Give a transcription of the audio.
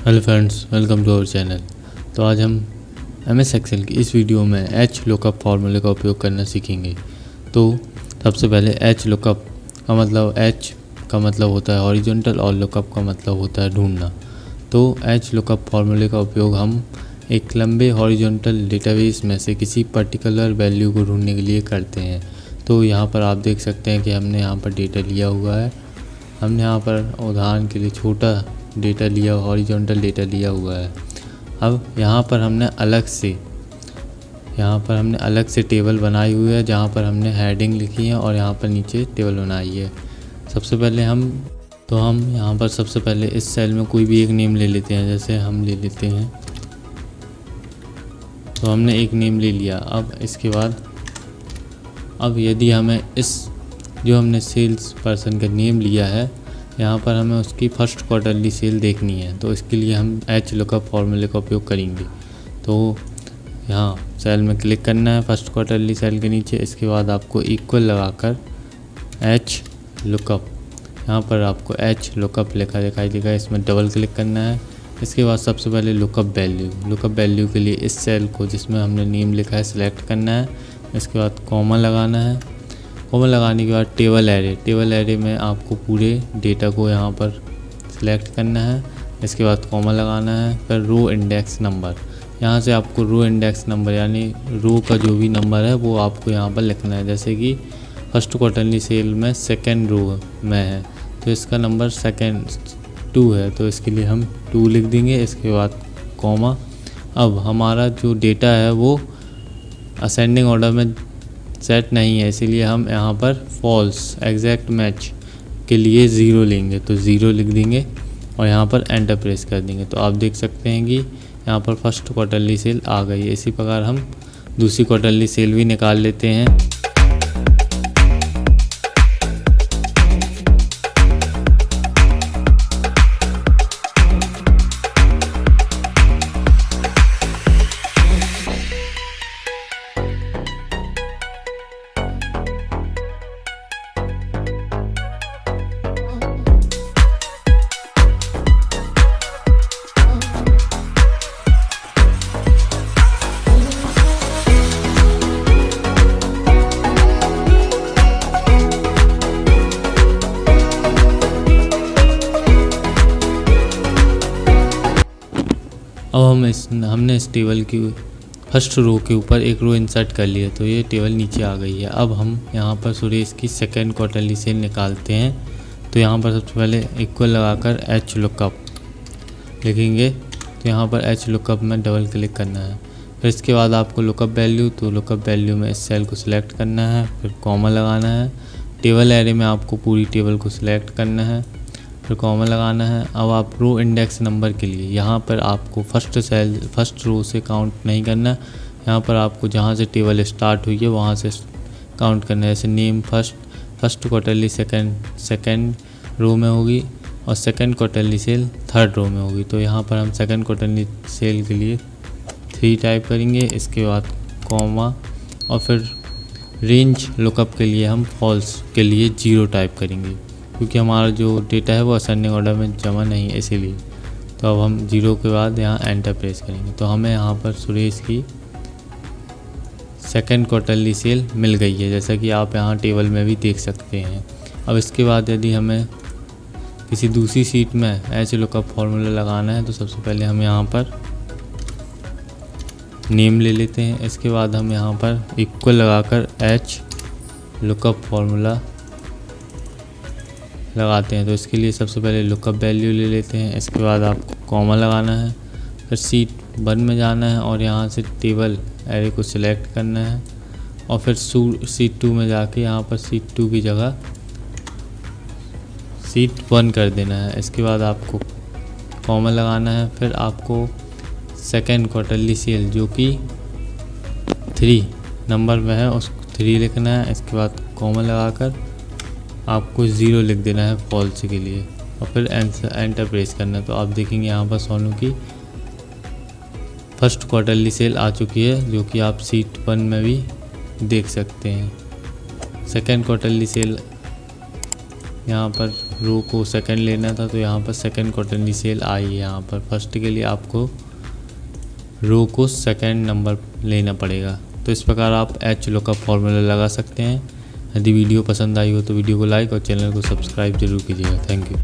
Hello friends, welcome to our channel. तो आज हम MS एक्सेल की इस वीडियो में एच लुकअप फार्मूले का उपयोग करना सीखेंगे। तो सबसे पहले एच लुकअप का मतलब एच का मतलब होता है हॉरिजॉन्टल और लुकअप का मतलब होता है ढूंढना। तो एच लुकअप फार्मूले का उपयोग हम एक लंबे हॉरिजॉन्टल डेटाबेस में से किसी पर्टिकुलर वैल्यू को ढूंढने के लिए करते हैं। तो यहाँ पर आप देख सकते हैं कि हमने यहाँ पर डेटा लिया हुआ है। हमने यहाँ पर उदाहरण के लिए छोटा डेटा लिया, हॉरिजॉन्टल डेटा लिया हुआ है। अब यहाँ पर हमने अलग से टेबल बनाई हुई है जहाँ पर हमने हेडिंग लिखी है और यहाँ पर नीचे टेबल बनाई है। सबसे पहले हम यहाँ पर सबसे पहले इस सेल में कोई भी एक नेम ले लेते हैं। जैसे हम ले लेते हैं, तो हमने एक नेम ले लिया। अब इसके बाद यदि हमें जो हमने सेल्स पर्सन का नेम लिया है, यहाँ पर हमें उसकी फर्स्ट क्वार्टरली सेल देखनी है। तो इसके लिए हम एच लुकअप फार्मूले का उपयोग करेंगे। तो यहाँ सेल में क्लिक करना है फर्स्ट क्वार्टरली सेल के नीचे। इसके बाद आपको इक्वल लगाकर एच लुकअप, यहाँ पर आपको एच लुकअप लिखा दिखाई देगा, इसमें डबल क्लिक करना है। इसके बाद सबसे पहले लुकअप वैल्यू के लिए इस सेल को जिसमें हमने नेम लिखा है सिलेक्ट करना है। इसके बाद कॉमा लगाना है। कॉमा लगाने के बाद टेबल एरे में आपको पूरे डेटा को यहाँ पर सिलेक्ट करना है। इसके बाद कॉमा लगाना है। फिर रो इंडेक्स नंबर, यहाँ से आपको रो इंडेक्स नंबर यानी रो का जो भी नंबर है वो आपको यहाँ पर लिखना है। जैसे कि फर्स्ट क्वार्टरली सेल में सेकेंड रो में है तो इसका नंबर 2 है, तो इसके लिए हम 2 लिख देंगे। इसके बाद कॉमा। अब हमारा जो डेटा है वो असेंडिंग ऑर्डर में सेट नहीं है, इसीलिए हम यहाँ पर फॉल्स एग्जैक्ट मैच के लिए 0 लेंगे। तो 0 लिख देंगे और यहाँ पर एंटर प्रेस कर देंगे। तो आप देख सकते हैं कि यहाँ पर फर्स्ट क्वार्टरली सेल आ गई है। इसी प्रकार हम दूसरी क्वार्टरली सेल भी निकाल लेते हैं। अब हमने इस टेबल की फर्स्ट रो के ऊपर एक रो इंसर्ट कर लिया, तो ये टेबल नीचे आ गई है। अब हम यहाँ पर सुरेश की सेकेंड क्वार्टरली सेल निकालते हैं। तो यहाँ पर सबसे पहले इक्वल लगाकर एच लुकअप लिखेंगे। तो यहाँ पर एच लुकअप में डबल क्लिक करना है। फिर इसके बाद आपको लुकअप वैल्यू में इस सेल को सिलेक्ट करना है। फिर कॉमा लगाना है। टेबल एरे में आपको पूरी टेबल को सिलेक्ट करना है, फिर कॉमा लगाना है। अब आप रो इंडेक्स नंबर के लिए यहाँ पर आपको फर्स्ट रो से काउंट नहीं करना। यहाँ पर आपको जहाँ से टेबल स्टार्ट हुई है वहाँ से काउंट करना है। जैसे name first quarterly second row में होगी और second quarterly sale third row में होगी। तो यहाँ पर हम सेकेंड क्वार्टरली सेल के लिए 3 टाइप करेंगे। इसके बाद कॉमा और फिर रेंज लुकअप के लिए हम फॉल्स के लिए 0 टाइप करेंगे, क्योंकि हमारा जो डेटा है वो असेंडिंग ऑर्डर में जमा नहीं है इसीलिए। तो अब हम 0 के बाद यहाँ एंटर प्रेस करेंगे। तो हमें यहाँ पर सुरेश की सेकेंड क्वार्टरली सेल मिल गई है, जैसा कि आप यहाँ टेबल में भी देख सकते हैं। अब इसके बाद यदि हमें किसी दूसरी सीट में एच लुकअप फार्मूला लगाना है तो सबसे पहले हम यहाँ पर नेम ले लेते हैं। इसके बाद हम यहाँ पर इक्वल लगाकर एच लुकअप फार्मूला लगाते हैं। तो इसके लिए सबसे पहले लुकअप वैल्यू ले लेते हैं। इसके बाद आपको कॉमा लगाना है। फिर सीट 1 में जाना है और यहाँ से टेबल एरे को सिलेक्ट करना है और फिर सीट 2 में जाके यहाँ पर सीट 2 की जगह सीट 1 कर देना है। इसके बाद आपको कॉमा लगाना है। फिर आपको सेकेंड क्वार्टरली सेल जो कि 3 नंबर में है उसको 3 लिखना है। इसके बाद कॉमा लगाकर आपको 0 लिख देना है फॉल्स के लिए और फिर एंटर प्रेस करना है। तो आप देखेंगे यहाँ पर सोनू की फर्स्ट क्वार्टरली सेल आ चुकी है, जो कि आप सीट 1 में भी देख सकते हैं। सेकेंड क्वार्टरली सेल यहाँ पर रो को सेकंड लेना था तो यहाँ पर सेकंड क्वार्टरली सेल आई है। यहाँ पर फर्स्ट के लिए आपको रो को सेकंड नंबर लेना पड़ेगा। तो इस प्रकार आप एच लुकअप फॉर्मूला लगा सकते हैं। यदि वीडियो पसंद आई हो तो वीडियो को लाइक और चैनल को सब्सक्राइब जरूर कीजिएगा। Thank you.